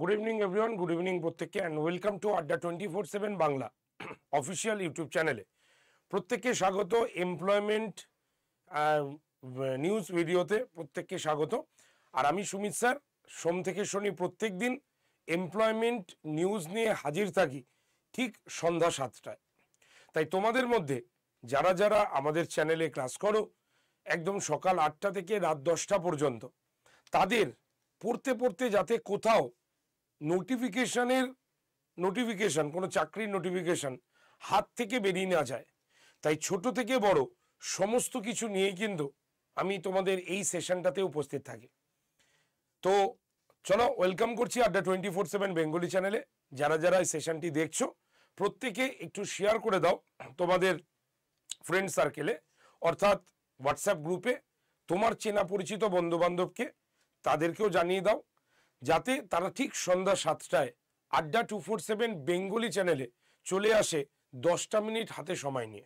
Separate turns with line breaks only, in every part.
Good evening everyone, good evening प्रत्येक and welcome to Adda 24/7 Bangla official YouTube चैनले प्रत्येक स्वागत। एमप्लयमेंट निউজ ভিডিওতে প্রত্যেককে স্বাগত। আর আমি সুমিত স্যার সোম থেকে শনি প্রত্যেক দিন এমপ্লয়মেন্ট নিউজ নিয়ে হাজির থাকি ঠিক সন্ধ্যা 7টায়। তাই তোমাদের মধ্যে যারা যারা আমাদের চ্যানেলে ক্লাস করো একদম সকাল 8টা থেকে রাত 10টা পর্যন্ত, তাদের পড়তে পড়তে যাতে কোথাও নোটিফিকেশন কোনো চাকরির নোটিফিকেশন হাত থেকে বেরিয়ে না যায়, তাই ছোট থেকে বড় সমস্ত কিছু নিয়ে কিন্তু আমি তোমাদের এই সেশনটাতে উপস্থিত থাকি। তো চলো ওয়েলকাম করছি আড্ডা 24/7 বেঙ্গলি চ্যানেলে। যারা যারা এই সেশনটি দেখছো প্রত্যেকে একটু শেয়ার করে দাও তোমাদের ফ্রেন্ড সার্কেলে, অর্থাৎ হোয়াটসঅ্যাপ গ্রুপে তোমার চেনা পরিচিত বন্ধু বান্ধবকে তাদেরকেও জানিয়ে দাও, যাতে তারা ঠিক সন্ধ্যা 7টায় আড্ডা 24/7 বেঙ্গলি চ্যানেলে চলে আসে 10টা মিনিট হাতে সময় নিয়ে।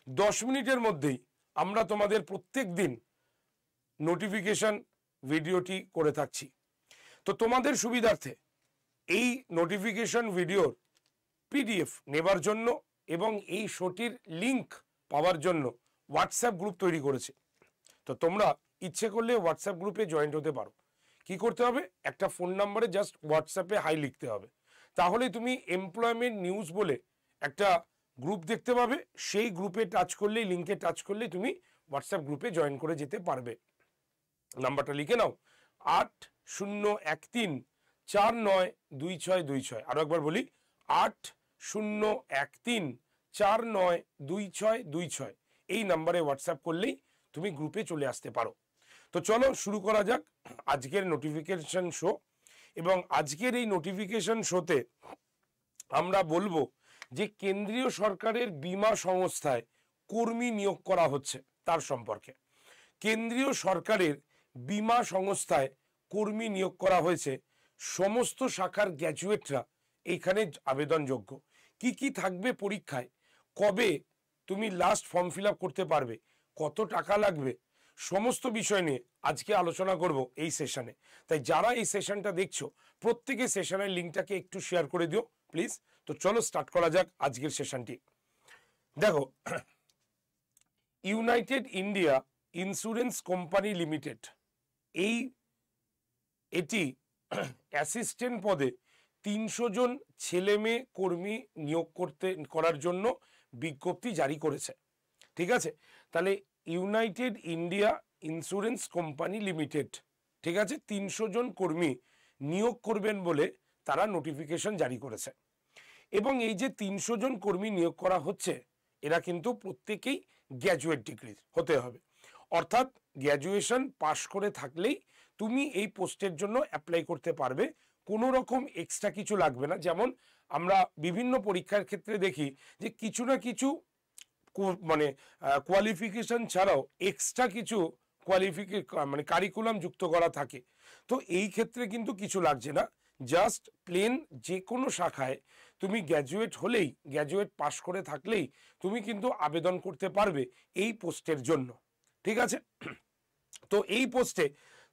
10 মিনিটের মধ্যেই আমরা তোমাদের প্রত্যেক দিন নোটিফিকেশন ভিডিওটি করে থাকছি। তো তোমাদের সুবিধার্থে এই নোটিফিকেশন ভিডিওর পিডিএফ নেবার জন্য এবং এই শোটির লিংক পাওয়ার জন্য হোয়াটসঅ্যাপ গ্রুপ তৈরি করেছে। তো তোমরা ইচ্ছে করলে হোয়াটসঅ্যাপ গ্রুপে জয়েন্ট হতে পারো। কি করতে হবে, একটা ফোন নাম্বারে জাস্ট হোয়াটসঅ্যাপে হাই লিখতে হবে, তাহলে তুমি এমপ্লয়মেন্ট নিউজ বলে একটা গ্রুপ দেখতে পাবে। সেই গ্রুপে টাচ করলেই, লিঙ্কে টাচ করলেই তুমি হোয়াটসঅ্যাপ গ্রুপে জয়েন করে যেতে পারবে। নাম্বারটা লিখে নাও 8013492626। আরো একবার বলি 8013492626। এই নাম্বারে হোয়াটসঅ্যাপ করলেই তুমি গ্রুপে চলে আসতে পারো। তো চলো শুরু করা যাক আজকের নোটিফিকেশন শো। এবং আজকের এই নোটিফিকেশন শোতে আমরা বলবো যে কেন্দ্রীয় সরকারের বীমা সংস্থায় কর্মী নিয়োগ করা হচ্ছে তার সম্পর্কে। কেন্দ্রীয় সরকারের বীমা সংস্থায় কর্মী নিয়োগ করা হয়েছে। সমস্ত শাখার গ্র্যাজুয়েটরা এইখানে আবেদনযোগ্য। কি কি থাকবে পরীক্ষায়, কবে তুমি লাস্ট ফর্ম ফিল আপ করতে পারবে, কত টাকা লাগবে, সমস্ত বিষয় নিয়ে আজকে আলোচনা করব এই সেশনে। তাই যারা এই সেশনটা দেখছো প্রত্যেকে সেশনের লিঙ্কটাকে একটু শেয়ার করে দিও প্লিজ। তো চলো স্টার্ট করা যাক আজকের সেশনটি। দেখো, United India insurance company limited এটি অ্যাসিস্ট্যান্ট পদে 300 জন ছেলে মেয়ে কর্মী নিয়োগ করার জন্য বিজ্ঞপ্তি জারি করেছে। ঠিক আছে, তাহলে United India insurance company limited, ঠিক আছে, 300 জন কর্মী নিয়োগ করবেন বলে তারা নোটিফিকেশন জারি করেছে। এবং এই যে 300 জন কর্মী নিয়োগ করা হচ্ছে, এরা কিন্তু প্রত্যেকেই গ্র্যাজুয়েট ডিগ্রি হতে হবে, অর্থাৎ গ্র্যাজুয়েশন পাশ করে থাকলেই তুমি এই পোস্টের জন্য অ্যাপ্লাই করতে পারবে। কোনো রকম এক্সট্রা কিছু লাগবে না। যেমন আমরা বিভিন্ন পরীক্ষার ক্ষেত্রে দেখি যে কিছু না কিছু কোয়ালিফিকেশন ছাড়াও এক্সট্রা কিছু কারিকুলাম যুক্ত করা থাকে। তো এই ক্ষেত্রে কিন্তু কিছু লাগছে না, জাস্ট প্লেন যে কোনো শাখায় তুমি গ্র্যাজুয়েট পাশ করে থাকলেই তুমি কিন্তু আবেদন করতে পারবে এই পোস্টের জন্য। ঠিক আছে, তো এই পোস্টে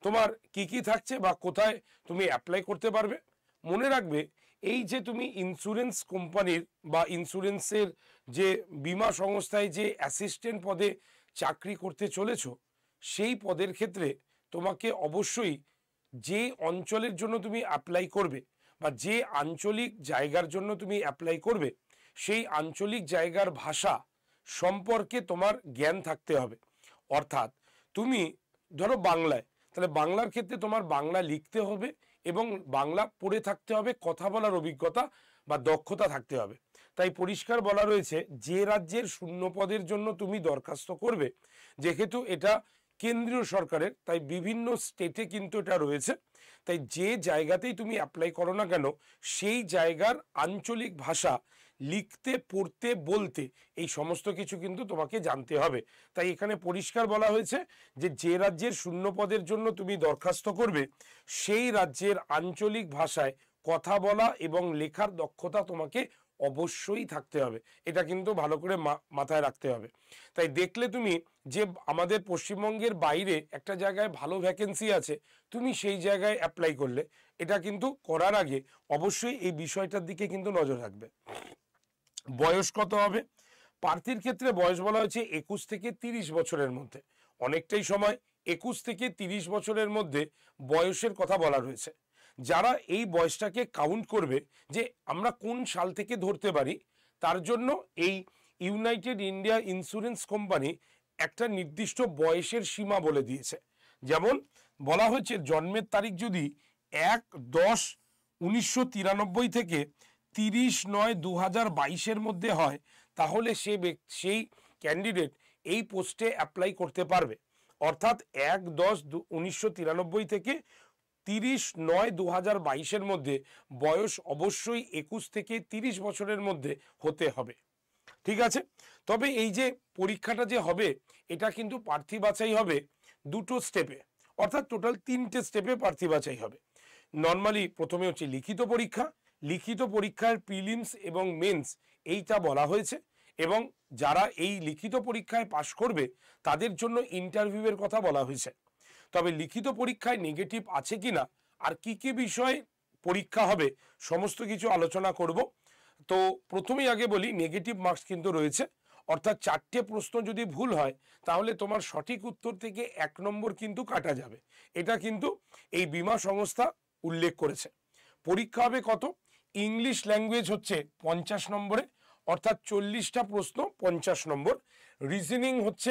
তোমার কি কি থাকছে বা কোথায় তুমি অ্যাপ্লাই করতে পারবে, মনে রাখবে এই যে তুমি ইন্স্যুরেন্স কোম্পানির বা ইন্স্যুরেন্সের যে বীমা সংস্থায় যে অ্যাসিস্ট্যান্ট পদে চাকরি করতে চলেছ, সেই পদের ক্ষেত্রে তোমাকে অবশ্যই যে অঞ্চলের জন্য তুমি অ্যাপ্লাই করবে বা যে আঞ্চলিক জায়গার জন্য তুমি অ্যাপ্লাই করবে, সেই আঞ্চলিক জায়গার ভাষা সম্পর্কে তোমার জ্ঞান থাকতে হবে। অর্থাৎ তুমি ধরো বাংলায়, তাহলে বাংলার ক্ষেত্রে তোমার বাংলা লিখতে হবে এবং বাংলা পড়ে থাকতে হবে, কথা বলার অভিজ্ঞতা বা দক্ষতা থাকতে হবে। তাই পরিষ্কার বলা রয়েছে যে রাজ্যের শূন্য পদের জন্য তুমি দরখাস্ত করবে, যেহেতু এটা কেন্দ্রীয় সরকারের, তাই বিভিন্ন স্টেটে কিন্তু এটা রয়েছে। তাই যে জায়গাতেই তুমি অ্যাপ্লাই করো না কেন, সেই জায়গার আঞ্চলিক ভাষা লিখতে, পড়তে, বলতে, এই সমস্ত কিছু কিন্তু তোমাকে জানতে হবে। তাই এখানে পরিষ্কার বলা হয়েছে যে যে রাজ্যের শূন্য পদের জন্য তুমি দরখাস্ত করবে, সেই রাজ্যের আঞ্চলিক ভাষায় কথা বলা এবং লেখার দক্ষতা তোমাকে অবশ্যই থাকতে হবে, এটা কিন্তু ভালো করে মাথায় রাখতে হবে। তাই দেখলে তুমি যে আমাদের পশ্চিমবঙ্গের বাইরে একটা জায়গায় ভালো ভ্যাকেন্সি আছে, তুমি সেই জায়গায় অ্যাপ্লাই করলে, এটা কিন্তু করার আগে অবশ্যই এই বিষয়টার দিকে কিন্তু নজর রাখবে। বয়স কত হবে? প্রার্থীর ক্ষেত্রে বয়স বলা হয়েছে 21 থেকে 30 বছরের মধ্যে। অনেকটাই সময়, 21 থেকে 30 বছরের মধ্যে বয়সের কথা বলা রয়েছে। যারা এই বয়সটাকে কাউন্ট করবে যে আমরা কোন সাল থেকে ধরতে পারি, তার জন্য এই ইউনাইটেড ইন্ডিয়া ইন্স্যুরেন্স কোম্পানি একটা নির্দিষ্ট বয়সের সীমা বলে দিয়েছে। যেমন বলা হয়েছে জন্মের তারিখ যদি 1/10/1993 থেকে 30/9/2022 মধ্যে হয়, তাহলে সেই ক্যান্ডিডেট এই পোস্টে অ্যাপ্লাই করতে পারবে। অর্থাৎ 1/10/1993 থেকে 30/9/2022 মধ্যে বয়স অবশ্যই 21 থেকে 30 বছরের মধ্যে হতে হবে। ঠিক আছে? তবে এই যে পরীক্ষাটা যে হবে, এটা কিন্তু প্রার্থী বাছাই হবে দুটো স্টেপে, অর্থাৎ টোটাল 3টে স্টেপে প্রার্থী বাছাই হবে। নর্মালি প্রথমে হচ্ছে লিখিত পরীক্ষা, লিখিত পরীক্ষার প্রিলিমস এবং মেন্স এইটা বলা হয়েছে, এবং যারা এই লিখিত পরীক্ষায় পাশ করবে তাদের জন্য ইন্টারভিউয়ের কথা বলা হয়েছে। তবে লিখিত পরীক্ষায় নেগেটিভ আছে কিনা আর কি কি বিষয়ে পরীক্ষা হবে সমস্ত কিছু আলোচনা করব। তো প্রথমেই আগে বলি, নেগেটিভ মার্কস কিন্তু রয়েছে, অর্থাৎ 4টে প্রশ্ন যদি ভুল হয় তাহলে তোমার সঠিক উত্তর থেকে 1 নম্বর কিন্তু কাটা যাবে। এটা কিন্তু এই বীমা সংস্থা উল্লেখ করেছে। পরীক্ষা হবে কত? ইংলিশ ল্যাঙ্গুয়েজ হচ্ছে 50 নম্বরে, অর্থাৎ 40টা প্রশ্ন 50 নম্বর। রিজনিং হচ্ছে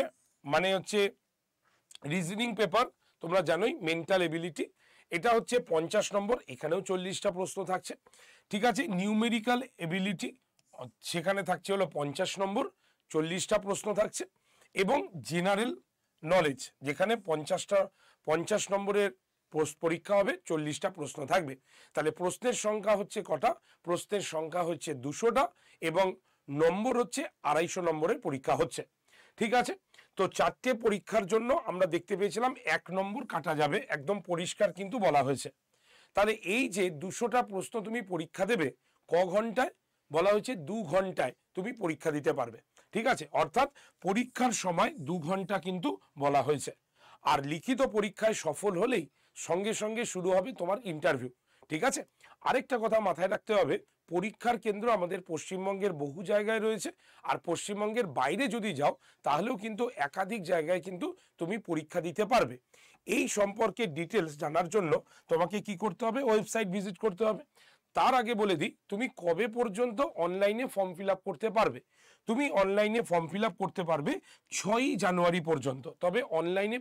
রিজনিং পেপার, তোমরা জানোই মেন্টাল এবিলিটি, এটা হচ্ছে 50 নম্বর, এখানেও 40টা প্রশ্ন থাকছে। ঠিক আছে? নিউমেরিক্যাল এবিলিটি, সেখানে থাকছে হলো 50 নম্বর, 40টা প্রশ্ন থাকছে। এবং জেনারেল নলেজ, যেখানে 50 নম্বরের পরীক্ষা হবে, 40টা প্রশ্ন থাকবে। তাহলে প্রশ্নের সংখ্যা হচ্ছে কটা? প্রশ্নের সংখ্যা হচ্ছে 200টা, এবং নম্বর হচ্ছে 250 নম্বরের পরীক্ষা হচ্ছে। ঠিক আছে? তো 4টে পরীক্ষার জন্য আমরা দেখতে পেয়েছিলাম 1 নম্বর কাটা যাবে, একদম পরিষ্কার কিন্তু বলা হয়েছে। তাহলে এই যে 200টা প্রশ্ন তুমি পরীক্ষা দেবে ক ঘন্টায়? বলা হয়েছে 2 ঘন্টায় তুমি পরীক্ষা দিতে পারবে। ঠিক আছে? অর্থাৎ পরীক্ষার সময় 2 ঘন্টা কিন্তু বলা হয়েছে। আর লিখিত পরীক্ষায় সফল হলেই সঙ্গে সঙ্গে শুরু হবে তোমার ইন্টারভিউ। ঠিক আছে? আরেকটা কথা মাথায় রাখতে হবে, পরীক্ষার কেন্দ্র আমাদের পশ্চিমবঙ্গের বহু জায়গায় রয়েছে, আর পশ্চিমবঙ্গের বাইরে যদি যাও তাহলেও কিন্তু একাধিক জায়গায় কিন্তু তুমি পরীক্ষা দিতে পারবে। এই সম্পর্কে ডিটেলস জানার জন্য তোমাকে কি করতে হবে? ওয়েবসাইট ভিজিট করতে হবে। তার আগে বলে দিই, তুমি কবে পর্যন্ত অনলাইনে ফর্ম ফিল আপ করতে পারবে। তুমি অনলাইনে ফর্ম ফিল আপ করতে পারবে 6ই জানুয়ারি পর্যন্ত। তবে অনলাইনে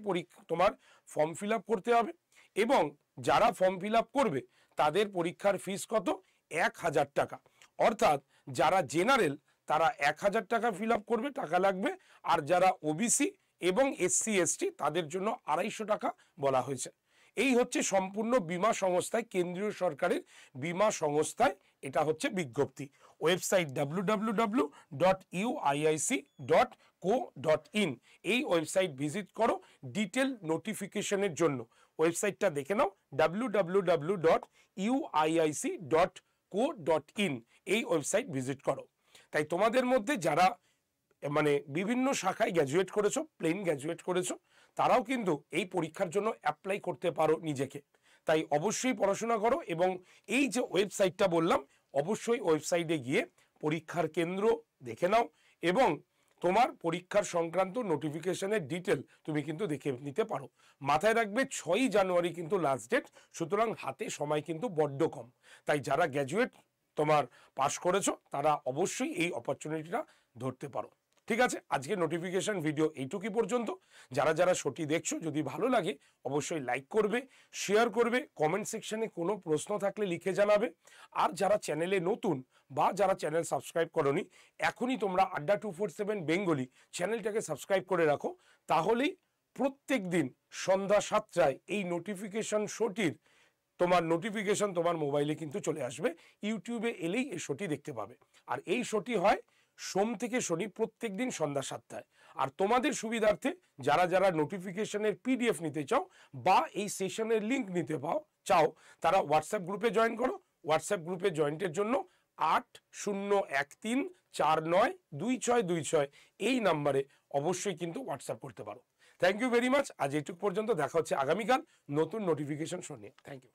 তোমার ফর্ম ফিল আপ করতে হবে, এবং যারা ফর্ম ফিল আপ করবে তাদের পরীক্ষার ফিস কত? 1000 টাকা। অর্থাৎ যারা জেনারেল তারা 1000 টাকা ফিল আপ করবে, টাকা লাগবে। আর যারা ওবিসি এবং SC ST তাদের জন্য 250 টাকা বলা হয়েছে। এই হচ্ছে সম্পূর্ণ বীমা সংস্থায়, কেন্দ্রীয় সরকারের বীমা সংস্থায় এটা হচ্ছে বিজ্ঞপ্তি। ওয়েবসাইট www.uiic.co.in, এই ওয়েবসাইট ভিজিট করো ডিটেল নোটিফিকেশনের জন্য। ওয়েবসাইটটা দেখে নাও, www.uiic.co.in, এই ওয়েবসাইট ভিজিট করো। তাই তোমাদের মধ্যে যারা বিভিন্ন শাখায় গ্র্যাজুয়েট করেছো, প্লেন গ্র্যাজুয়েট করেছো, তারাও কিন্তু এই পরীক্ষার জন্য অ্যাপ্লাই করতে পারো নিজেকে। তাই অবশ্যই পড়াশোনা করো, এবং এই যে ওয়েবসাইটটা বললাম, অবশ্যই ওয়েবসাইটে গিয়ে পরীক্ষার কেন্দ্র দেখে নাও, এবং তোমার পরীক্ষার সংক্রান্ত নোটিফিকেশনের ডিটেল তুমি কিন্তু দেখে নিতে পারো। মাথায় রাখবে 6ই জানুয়ারি কিন্তু লাস্ট ডেট, সুতরাং হাতে সময় কিন্তু বড্ড কম। তাই যারা গ্র্যাজুয়েট তোমার পাস করেছো তারা অবশ্যই এই অপরচুনিটিটা ধরতে পারো। ঠিক আছে? আজকে নোটিফিকেশন ভিডিও এইটুকুই পর্যন্ত। যারা যারা শোটি দেখছো, যদি ভালো লাগে অবশ্যই লাইক করবে, শেয়ার করবে, কমেন্ট সেকশনে কোনো প্রশ্ন থাকলে লিখে জানাবে। আর যারা চ্যানেলে নতুন বা যারা চ্যানেল সাবস্ক্রাইব করোনি, এখনই তোমরা আড্ডা 247 বেঙ্গলি চ্যানেলটাকে সাবস্ক্রাইব করে রাখো, তাহলেই প্রত্যেক দিন সন্ধ্যা 7টায় এই নোটিফিকেশন শোটির তোমার নোটিফিকেশন তোমার মোবাইলে কিন্তু চলে আসবে। ইউটিউবে এলেই এই শোটি দেখতে পাবে। আর এই শোটি হয় সোম থেকে শনি প্রত্যেক দিন সন্ধ্যা 7টায়। আর তোমাদের সুবিধার্থে যারা যারা নোটিফিকেশনের PDF নিতে চাও বা এই সেশনের লিঙ্ক নিতে চাও, তারা হোয়াটসঅ্যাপ গ্রুপে জয়েন করো। হোয়াটসঅ্যাপ গ্রুপে জয়েন্টের জন্য 8013492626 এই নাম্বারে অবশ্যই কিন্তু হোয়াটসঅ্যাপ করতে পারো। Thank you very much. আজ এইটুক পর্যন্ত, দেখা হচ্ছে আগামীকাল নতুন নোটিফিকেশন শুনিয়ে। Thank you.